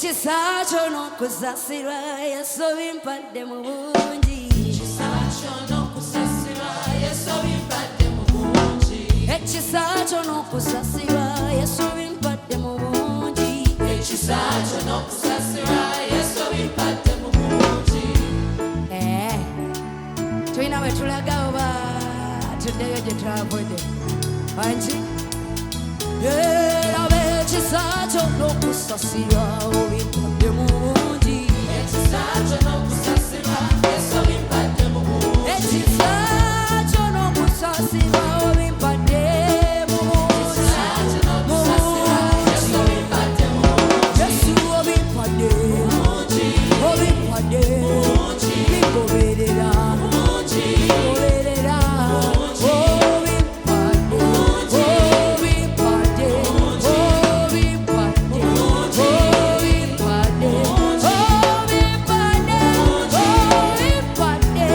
Ekisacho n'okusasirwa Yesu bimpadde mu bungi. Ekisacho n'okusasirwa Yesu bimpadde mu bungi. Ekisacho n'okusasirwa Yesu bimpadde mu bungi. Ekisacho n'okusasirwa Yesu bimpadde mu bungi. Tulina bwe tulaga oba tuddeyo gye twavudde wangi era ekisacho n'okusasirwa bimpadde mu bungi. Ekisacho n'okusasirwa Yesu bimpadde mu bungi. Ekisacho n'okusasirwa bimpadde mu bungi. Ekisacho n'okusasirwa Yesu bimpadde mu bungi. Yesu obimpadde obimpadde bigoberera bigoberera obimpadde obimpadde obimpadde obimpadde obimpadde obimpadde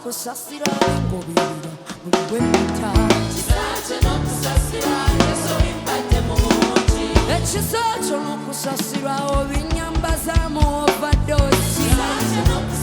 Kusasira ngobirira buli bwemita. Ekisacho n'okusasirwa Yesu bimpadde mu bungi. Ekisacho n'okusasirwa obinyambazamu overdose. Ekisacho n'okusasirwa